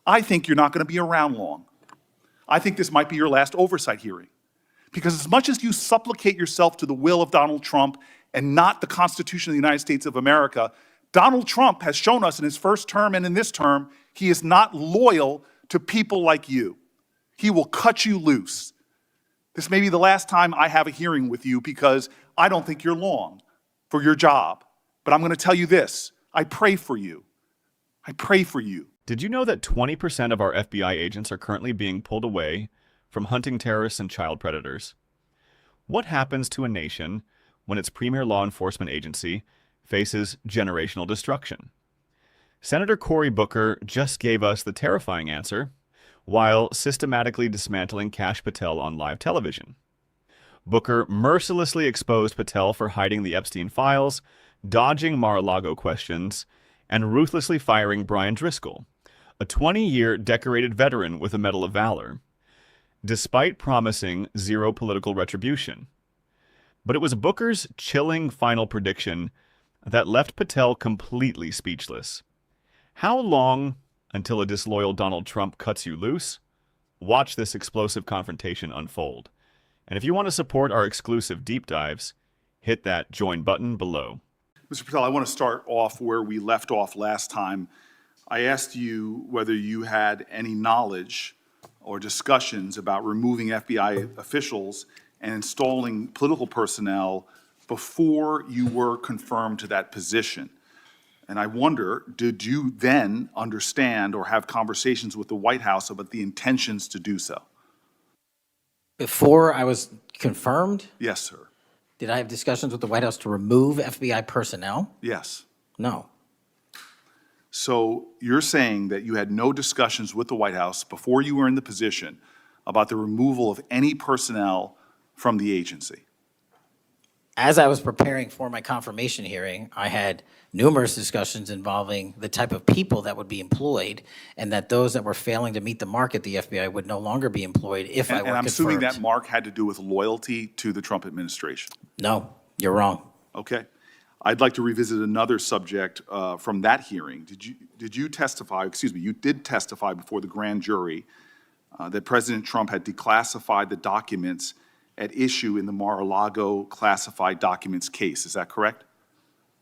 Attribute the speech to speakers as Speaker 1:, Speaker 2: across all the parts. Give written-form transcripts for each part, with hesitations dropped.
Speaker 1: I think you're not going to be around long. I think this might be your last oversight hearing. Because as much as you supplicate yourself to the will of Donald Trump and not the Constitution of the United States of America, Donald Trump has shown us in his first term and in this term, he is not loyal to people like you. He will cut you loose. This may be the last time I have a hearing with you because I don't think you're long for your job. But I'm going to tell you this, I pray for you. I pray for you.
Speaker 2: Did you know that 20% of our FBI agents are currently being pulled away from hunting terrorists and child predators? What happens to a nation when its premier law enforcement agency faces generational destruction? Senator Cory Booker just gave us the terrifying answer while systematically dismantling Kash Patel on live television. Booker mercilessly exposed Patel for hiding the Epstein Files, dodging Mar-a-Lago questions, and ruthlessly firing Brian Driscoll, a 20-year decorated veteran with a Medal of Valor, despite promising zero political retribution. But it was Booker's chilling final prediction that left Patel completely speechless. How long until a disloyal Donald Trump cuts you loose? Watch this explosive confrontation unfold. And if you want to support our exclusive deep dives, hit that join button below.
Speaker 1: Mr. Patel, I want to start off where we left off last time. I asked you whether you had any knowledge or discussions about removing FBI officials and installing political personnel before you were confirmed to that position. And I wonder, did you then understand or have conversations with the White House about the intentions to do so?
Speaker 3: Before I was confirmed,
Speaker 1: Yes, sir.
Speaker 3: did I have discussions with the White House to remove FBI personnel?
Speaker 1: Yes.
Speaker 3: No.
Speaker 1: So you're saying that you had no discussions with the White House before you were in the position about the removal of any personnel from the agency?
Speaker 3: As I was preparing for my confirmation hearing, I had numerous discussions involving the type of people that would be employed, and that those that were failing to meet the mark at the FBI would no longer be employed if I were
Speaker 1: And
Speaker 3: confirmed.
Speaker 1: I'm assuming that mark had to do with loyalty to the Trump administration.
Speaker 3: No, you're wrong.
Speaker 1: Okay. I'd like to revisit another subject from that hearing. Did you testify, excuse me, you did testify before the grand jury that President Trump had declassified the documents at issue in the Mar-a-Lago classified documents case. Is that correct?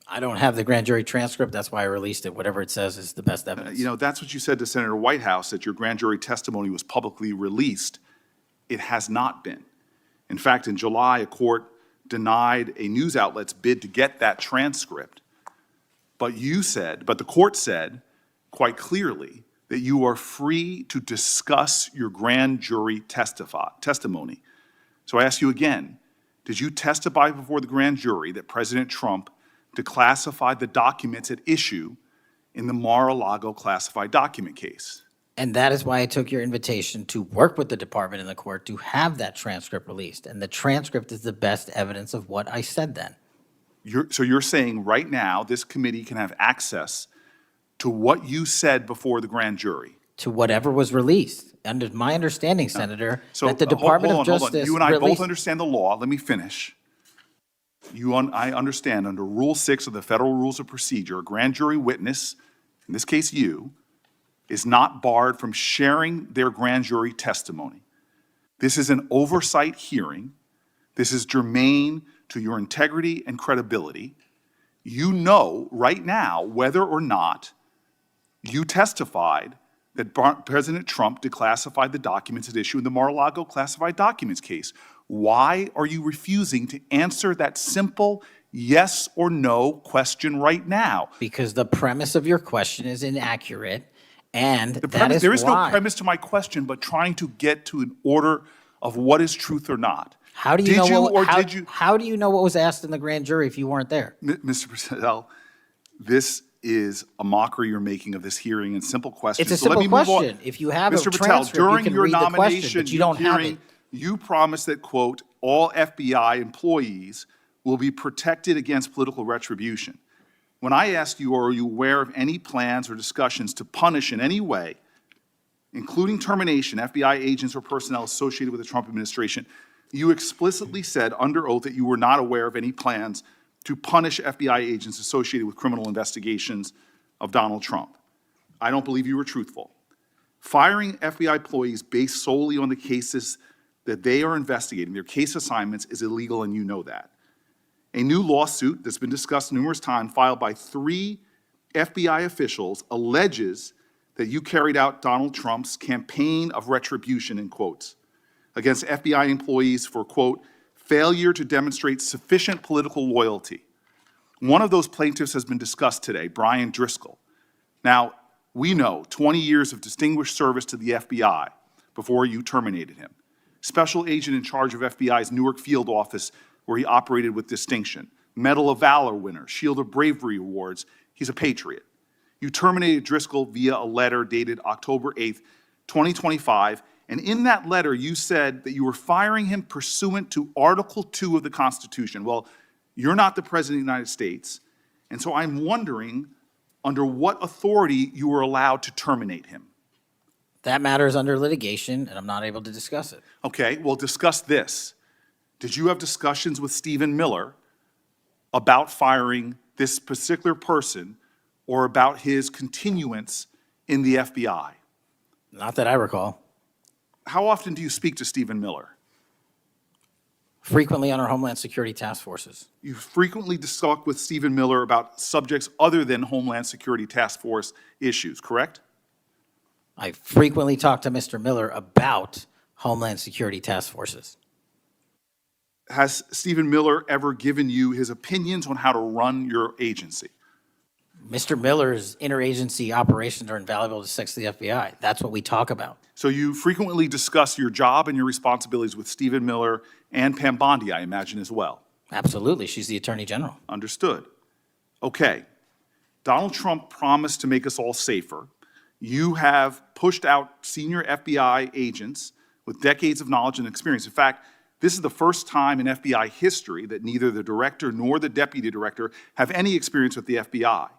Speaker 3: I don't have the grand jury transcript. That's why I released it. Whatever it says is the best evidence.
Speaker 1: That's what you said to Senator Whitehouse, that your grand jury testimony was publicly released. It has not been. In fact, in July, a court denied a news outlet's bid to get that transcript. But the court said quite clearly that you are free to discuss your grand jury testimony. So I ask you again, did you testify before the grand jury that President Trump declassified the documents at issue in the Mar-a-Lago classified document case?
Speaker 3: And that is why I took your invitation to work with the department and the court to have that transcript released. And the transcript is the best evidence of what I said then.
Speaker 1: So you're saying right now this committee can have access to what you said before the grand jury?
Speaker 3: To whatever was released. Under my understanding, Senator,
Speaker 1: So
Speaker 3: that the Department
Speaker 1: hold
Speaker 3: of
Speaker 1: on.
Speaker 3: Justice
Speaker 1: You and I both
Speaker 3: released.
Speaker 1: understand the law. Let me finish. I understand under Rule 6 of the Federal Rules of Procedure, a grand jury witness, in this case you, is not barred from sharing their grand jury testimony. This is an oversight hearing. This is germane to your integrity and credibility. You know right now whether or not you testified that President Trump declassified the documents at issue in the Mar-a-Lago classified documents case. Why are you refusing to answer that simple yes or no question right now?
Speaker 3: Because the premise of your question is inaccurate, and
Speaker 1: There is no premise to my question, but trying to get to an order of what is truth or not.
Speaker 3: How do you how do you know what was asked in the grand jury if you weren't there?
Speaker 1: Mr. Patel, this is a mockery you're making of this hearing and simple questions.
Speaker 3: It's a
Speaker 1: So let
Speaker 3: simple
Speaker 1: me move on.
Speaker 3: question. If you have a
Speaker 1: Mr. Patel,
Speaker 3: transcript, you
Speaker 1: during
Speaker 3: can
Speaker 1: your
Speaker 3: read the question,
Speaker 1: nomination
Speaker 3: but you don't have
Speaker 1: hearing,
Speaker 3: it.
Speaker 1: you promised that, quote, all FBI employees will be protected against political retribution. When I asked you, are you aware of any plans or discussions to punish in any way, including termination, FBI agents or personnel associated with the Trump administration, you explicitly said under oath that you were not aware of any plans to punish FBI agents associated with criminal investigations of Donald Trump. I don't believe you were truthful. Firing FBI employees based solely on the cases that they are investigating, their case assignments, is illegal, and you know that. A new lawsuit that's been discussed numerous times, filed by 3 FBI officials, alleges that you carried out Donald Trump's campaign of retribution, in quotes, against FBI employees for, quote, failure to demonstrate sufficient political loyalty. One of those plaintiffs has been discussed today, Brian Driscoll. Now, we know 20 years of distinguished service to the FBI before you terminated him. Special agent in charge of FBI's Newark field office, where he operated with distinction. Medal of Valor winner, Shield of Bravery awards. He's a patriot. You terminated Driscoll via a letter dated October 8th, 2025, and in that letter you said that you were firing him pursuant to Article 2 of the Constitution. Well, you're not the President of the United States, and so I'm wondering under what authority you were allowed to terminate him.
Speaker 3: That matter is under litigation, and I'm not able to discuss it.
Speaker 1: Okay, well, discuss this. Did you have discussions with Stephen Miller about firing this particular person or about his continuance in the FBI?
Speaker 3: Not that I recall.
Speaker 1: How often do you speak to Stephen Miller?
Speaker 3: Frequently on our Homeland Security task forces.
Speaker 1: You frequently talk with Stephen Miller about subjects other than Homeland Security Task Force issues, correct?
Speaker 3: I frequently talk to Mr. Miller about Homeland Security task forces.
Speaker 1: Has Stephen Miller ever given you his opinions on how to run your agency?
Speaker 3: Mr. Miller's interagency operations are invaluable to the FBI. That's what we talk about.
Speaker 1: So you frequently discuss your job and your responsibilities with Stephen Miller and Pam Bondi, I imagine, as well.
Speaker 3: Absolutely. She's the Attorney General.
Speaker 1: Understood. Okay. Donald Trump promised to make us all safer. You have pushed out senior FBI agents with decades of knowledge and experience. In fact, this is the first time in FBI history that neither the director nor the deputy director have any experience with the FBI.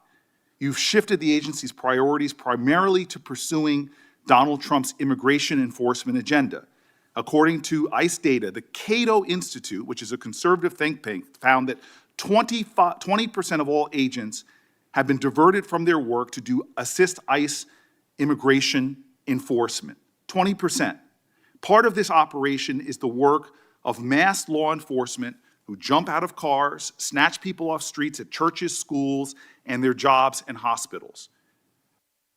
Speaker 1: You've shifted the agency's priorities primarily to pursuing Donald Trump's immigration enforcement agenda. According to ICE data, the Cato Institute, which is a conservative think tank, found that 20% of all agents have been diverted from their work to assist ICE immigration enforcement. 20%. Part of this operation is the work of masked law enforcement who jump out of cars, snatch people off streets at churches, schools, and their jobs and hospitals.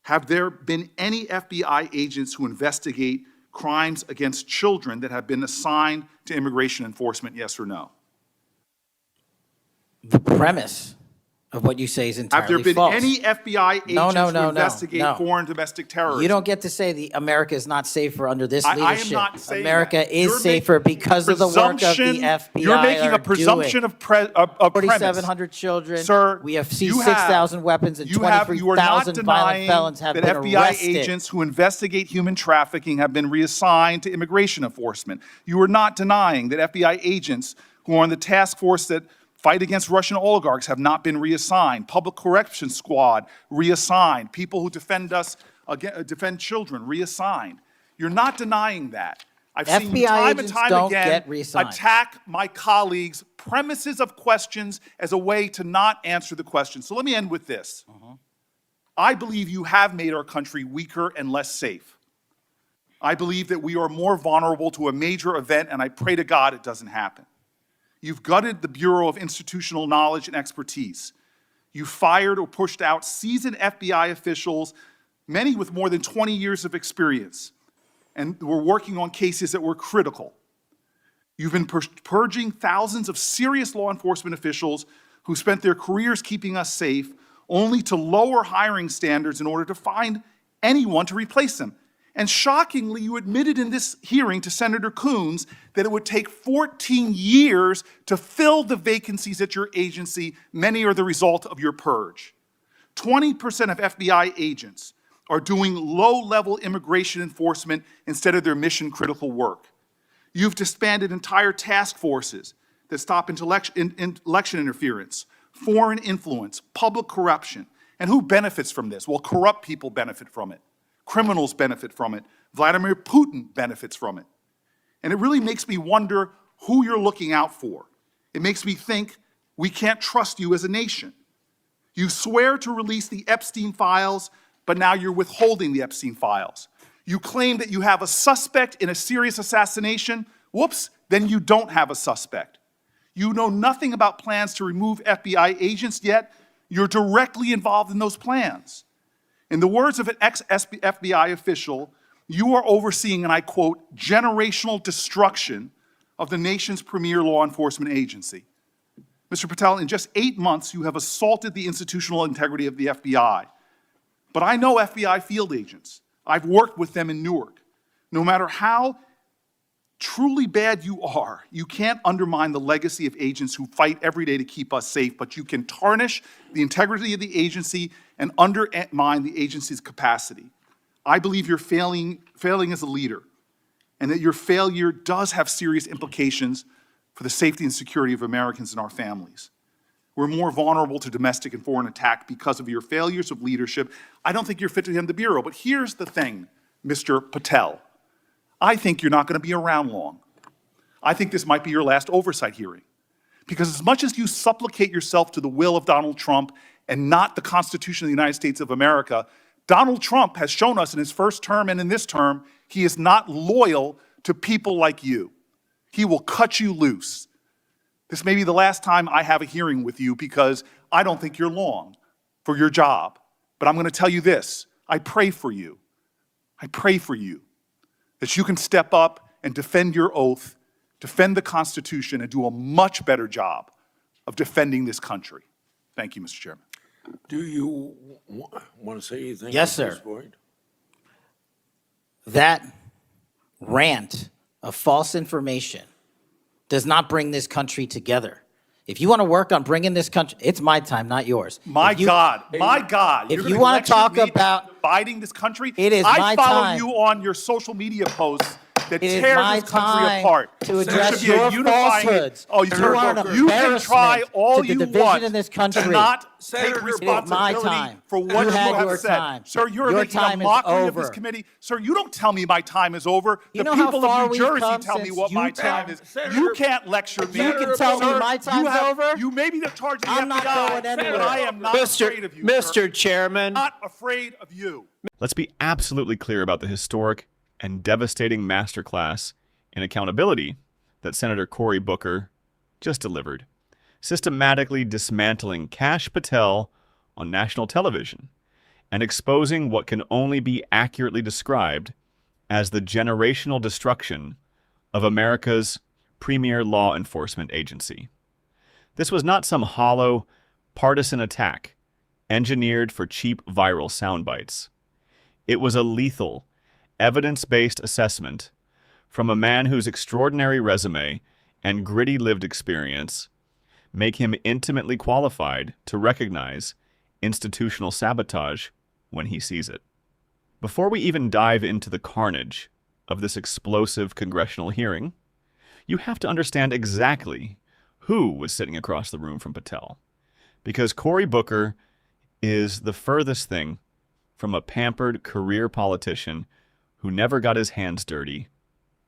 Speaker 1: Have there been any FBI agents who investigate crimes against children that have been assigned to immigration enforcement, yes or no?
Speaker 3: The premise of what you say is entirely
Speaker 1: Have there been
Speaker 3: false.
Speaker 1: any FBI agents who investigate
Speaker 3: no.
Speaker 1: foreign domestic terrorism?
Speaker 3: You don't get to say America is not safer under this
Speaker 1: I am
Speaker 3: leadership.
Speaker 1: not saying
Speaker 3: America
Speaker 1: that.
Speaker 3: is
Speaker 1: You're
Speaker 3: safer
Speaker 1: making
Speaker 3: because of the work of the FBI.
Speaker 1: You're making a presumption of premise.
Speaker 3: 4,700 children.
Speaker 1: Sir,
Speaker 3: we have seen
Speaker 1: you have-
Speaker 3: 6,000 weapons and
Speaker 1: you are not
Speaker 3: 23,000 violent
Speaker 1: denying
Speaker 3: felons have
Speaker 1: that
Speaker 3: been
Speaker 1: FBI
Speaker 3: arrested.
Speaker 1: agents who investigate human trafficking have been reassigned to immigration enforcement. You are not denying that FBI agents who are on the task force that fight against Russian oligarchs have not been reassigned. Public Corrections Squad reassigned. People who defend us, defend children reassigned. You're not denying that. I've seen you
Speaker 3: FBI
Speaker 1: time and
Speaker 3: agents
Speaker 1: time
Speaker 3: don't
Speaker 1: again
Speaker 3: get reassigned.
Speaker 1: attack my colleagues' premises of questions as a way to not answer the question. So let me end with this. I believe you have made our country weaker and less safe. I believe that we are more vulnerable to a major event, and I pray to God it doesn't happen. You've gutted the Bureau of Institutional Knowledge and Expertise. You fired or pushed out seasoned FBI officials, many with more than 20 years of experience, and were working on cases that were critical. You've been purging thousands of serious law enforcement officials who spent their careers keeping us safe, only to lower hiring standards in order to find anyone to replace them. And shockingly, you admitted in this hearing to Senator Coons that it would take 14 years to fill the vacancies at your agency. Many are the result of your purge. 20% of FBI agents are doing low-level immigration enforcement instead of their mission-critical work. You've disbanded entire task forces that stop election interference, foreign influence, public corruption. And who benefits from this? Well, corrupt people benefit from it. Criminals benefit from it. Vladimir Putin benefits from it. And it really makes me wonder who you're looking out for. It makes me think we can't trust you as a nation. You swear to release the Epstein Files, but now you're withholding the Epstein Files. You claim that you have a suspect in a serious assassination. Whoops, then you don't have a suspect. You know nothing about plans to remove FBI agents, yet you're directly involved in those plans. In the words of an ex-FBI official, you are overseeing, and I quote, generational destruction of the nation's premier law enforcement agency. Mr. Patel, in just 8 months, you have assaulted the institutional integrity of the FBI. But I know FBI field agents. I've worked with them in Newark. No matter how truly bad you are, you can't undermine the legacy of agents who fight every day to keep us safe, but you can tarnish the integrity of the agency and undermine the agency's capacity. I believe you're failing as a leader, and that your failure does have serious implications for the safety and security of Americans and our families. We're more vulnerable to domestic and foreign attack because of your failures of leadership. I don't think you're fit to head the Bureau, but here's the thing, Mr. Patel. I think you're not going to be around long. I think this might be your last oversight hearing. Because as much as you supplicate yourself to the will of Donald Trump and not the Constitution of the United States of America, Donald Trump has shown us in his first term and in this term, he is not loyal to people like you. He will cut you loose. This may be the last time I have a hearing with you because I don't think you're long for your job. But I'm going to tell you this, I pray for you. I pray for you that you can step up and defend your oath, defend the Constitution, and do a much better job of defending this country. Thank you, Mr. Chairman.
Speaker 4: Do you want to say anything?
Speaker 3: Yes,
Speaker 4: at this
Speaker 3: sir.
Speaker 4: point?
Speaker 3: That rant of false information does not bring this country together. If you want to work on bringing this country, it's my time, not yours.
Speaker 1: My God.
Speaker 3: If
Speaker 1: You're
Speaker 3: you
Speaker 1: gonna
Speaker 3: want to
Speaker 1: lecture
Speaker 3: talk
Speaker 1: me
Speaker 3: about
Speaker 1: dividing this country,
Speaker 3: it is
Speaker 1: I
Speaker 3: my
Speaker 1: follow
Speaker 3: time.
Speaker 1: you on your social media posts that
Speaker 3: It is
Speaker 1: tear
Speaker 3: my
Speaker 1: this country
Speaker 3: time
Speaker 1: apart.
Speaker 3: to
Speaker 1: There
Speaker 3: address
Speaker 1: should be a
Speaker 3: your
Speaker 1: unifying-
Speaker 3: falsehoods.
Speaker 1: Oh,
Speaker 3: You
Speaker 1: sir,
Speaker 3: are an
Speaker 1: you can try
Speaker 3: embarrassment
Speaker 1: all
Speaker 3: to the
Speaker 1: you
Speaker 3: division
Speaker 1: want
Speaker 3: in this
Speaker 1: to
Speaker 3: country.
Speaker 1: not
Speaker 4: Senator,
Speaker 1: take
Speaker 4: it is
Speaker 3: my
Speaker 1: responsibility
Speaker 3: time.
Speaker 1: for what
Speaker 3: You
Speaker 1: you
Speaker 3: had
Speaker 1: have
Speaker 3: your
Speaker 1: said.
Speaker 3: time.
Speaker 1: Sir, you're
Speaker 3: Your
Speaker 1: making a
Speaker 3: time is
Speaker 1: mockery of this
Speaker 3: over.
Speaker 1: committee. Sir, you don't tell me my time is over.
Speaker 3: You
Speaker 1: The
Speaker 3: know how
Speaker 1: people
Speaker 3: far
Speaker 1: of New
Speaker 3: we've
Speaker 1: Jersey
Speaker 3: come
Speaker 1: tell me
Speaker 3: since
Speaker 1: what my
Speaker 3: you
Speaker 1: time
Speaker 3: tell-
Speaker 1: is.
Speaker 4: Senator-
Speaker 1: You can't lecture me.
Speaker 3: You can tell me
Speaker 1: Sir,
Speaker 3: my time's over?
Speaker 1: You may be in charge of the
Speaker 3: I'm not
Speaker 1: FBI,
Speaker 3: going anywhere.
Speaker 1: but I am not afraid of you, sir.
Speaker 5: Mr. Chairman.
Speaker 1: Not afraid of you.
Speaker 2: Let's be absolutely clear about the historic and devastating masterclass in accountability that Senator Cory Booker just delivered, systematically dismantling Kash Patel on national television and exposing what can only be accurately described as the generational destruction of America's premier law enforcement agency. This was not some hollow, partisan attack engineered for cheap viral sound bites. It was a lethal, evidence-based assessment from a man whose extraordinary resume and gritty lived experience make him intimately qualified to recognize institutional sabotage when he sees it. Before we even dive into the carnage of this explosive congressional hearing, you have to understand exactly who was sitting across the room from Patel, because Cory Booker is the furthest thing from a pampered career politician who never got his hands dirty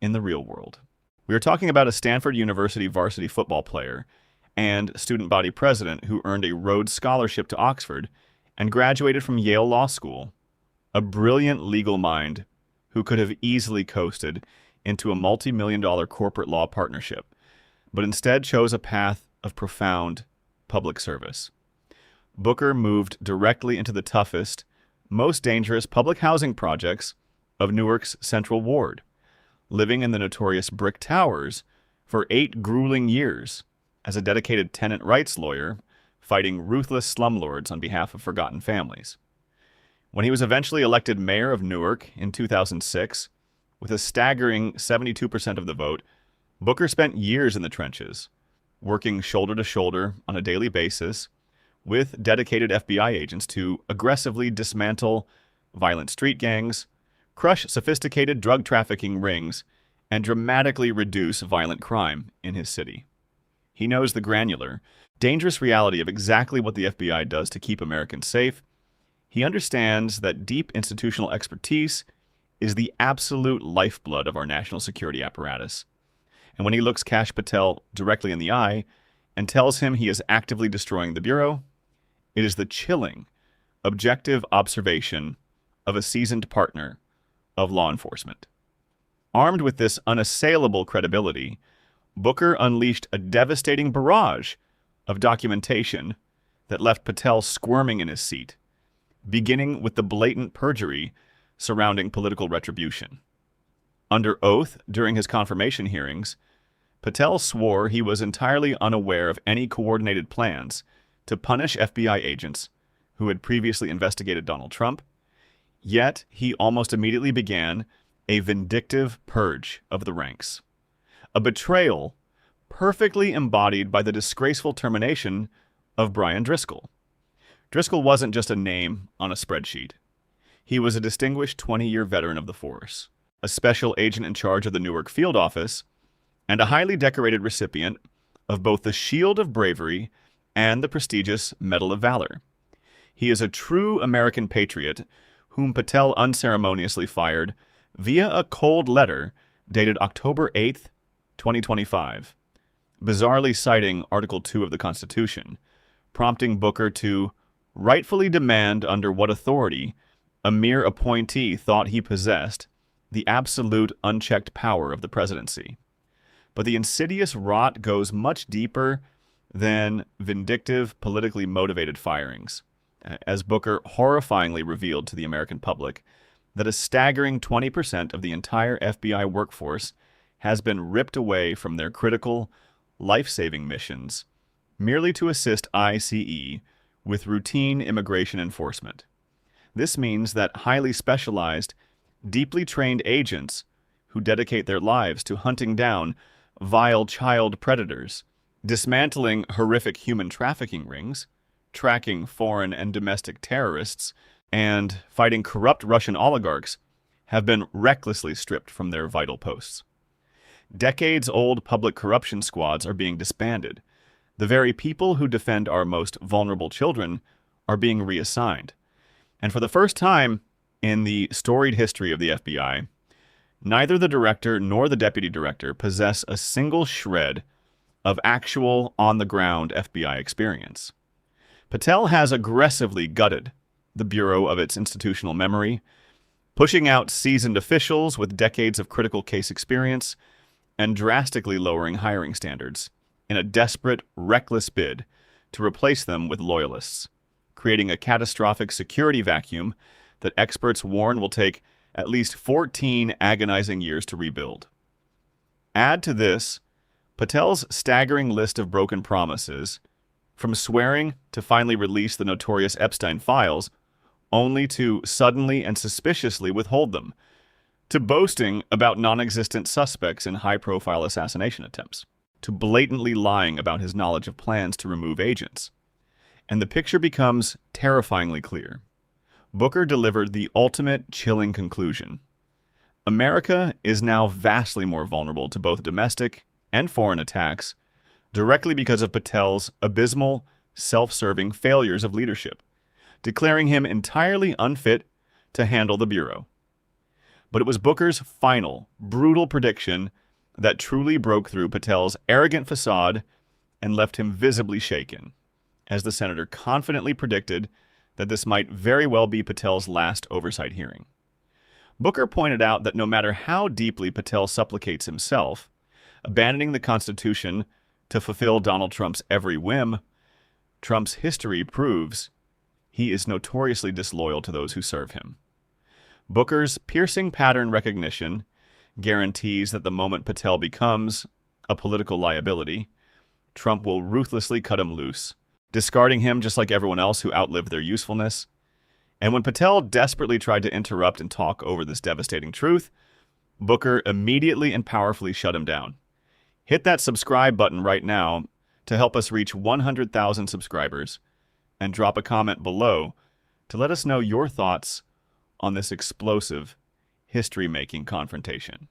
Speaker 2: in the real world. We are talking about a Stanford University varsity football player and student body president who earned a Rhodes Scholarship to Oxford and graduated from Yale Law School, a brilliant legal mind who could have easily coasted into a multi-million-dollar corporate law partnership, but instead chose a path of profound public service. Booker moved directly into the toughest, most dangerous public housing projects of Newark's Central Ward, living in the notorious Brick Towers for 8 grueling years as a dedicated tenant rights lawyer fighting ruthless slumlords on behalf of forgotten families. When he was eventually elected mayor of Newark in 2006, with a staggering 72% of the vote, Booker spent years in the trenches, working shoulder to shoulder on a daily basis with dedicated FBI agents to aggressively dismantle violent street gangs, crush sophisticated drug trafficking rings, and dramatically reduce violent crime in his city. He knows the granular, dangerous reality of exactly what the FBI does to keep Americans safe. He understands that deep institutional expertise is the absolute lifeblood of our national security apparatus. And when he looks Kash Patel directly in the eye and tells him he is actively destroying the Bureau, it is the chilling, objective observation of a seasoned partner of law enforcement. Armed with this unassailable credibility, Booker unleashed a devastating barrage of documentation that left Patel squirming in his seat, beginning with the blatant perjury surrounding political retribution. Under oath during his confirmation hearings, Patel swore he was entirely unaware of any coordinated plans to punish FBI agents who had previously investigated Donald Trump, yet he almost immediately began a vindictive purge of the ranks, a betrayal perfectly embodied by the disgraceful termination of Brian Driscoll. Driscoll wasn't just a name on a spreadsheet. He was a distinguished 20-year veteran of the force, a special agent in charge of the Newark field office, and a highly decorated recipient of both the Shield of Bravery and the prestigious Medal of Valor. He is a true American patriot whom Patel unceremoniously fired via a cold letter dated October 8th, 2025, bizarrely citing Article 2 of the Constitution, prompting Booker to rightfully demand under what authority a mere appointee thought he possessed the absolute unchecked power of the presidency. But the insidious rot goes much deeper than vindictive, politically motivated firings, as Booker horrifyingly revealed to the American public that a staggering 20% of the entire FBI workforce has been ripped away from their critical, life-saving missions merely to assist ICE with routine immigration enforcement. This means that highly specialized, deeply trained agents who dedicate their lives to hunting down vile child predators, dismantling horrific human trafficking rings, tracking foreign and domestic terrorists, and fighting corrupt Russian oligarchs have been recklessly stripped from their vital posts. Decades-old public corruption squads are being disbanded. The very people who defend our most vulnerable children are being reassigned. And for the first time in the storied history of the FBI, neither the director nor the deputy director possess a single shred of actual on-the-ground FBI experience. Patel has aggressively gutted the Bureau of its institutional memory, pushing out seasoned officials with decades of critical case experience and drastically lowering hiring standards in a desperate, reckless bid to replace them with loyalists, creating a catastrophic security vacuum that experts warn will take at least 14 agonizing years to rebuild. Add to this Patel's staggering list of broken promises, from swearing to finally release the notorious Epstein Files, only to suddenly and suspiciously withhold them, to boasting about non-existent suspects in high-profile assassination attempts, to blatantly lying about his knowledge of plans to remove agents. And the picture becomes terrifyingly clear. Booker delivered the ultimate chilling conclusion. America is now vastly more vulnerable to both domestic and foreign attacks directly because of Patel's abysmal, self-serving failures of leadership, declaring him entirely unfit to handle the Bureau. But it was Booker's final, brutal prediction that truly broke through Patel's arrogant facade and left him visibly shaken, as the senator confidently predicted that this might very well be Patel's last oversight hearing. Booker pointed out that no matter how deeply Patel supplicates himself, abandoning the Constitution to fulfill Donald Trump's every whim, Trump's history proves he is notoriously disloyal to those who serve him. Booker's piercing pattern recognition guarantees that the moment Patel becomes a political liability, Trump will ruthlessly cut him loose, discarding him just like everyone else who outlived their usefulness. And when Patel desperately tried to interrupt and talk over this devastating truth, Booker immediately and powerfully shut him down. Hit that subscribe button right now to help us reach 100,000 subscribers, and drop a comment below to let us know your thoughts on this explosive, history-making confrontation.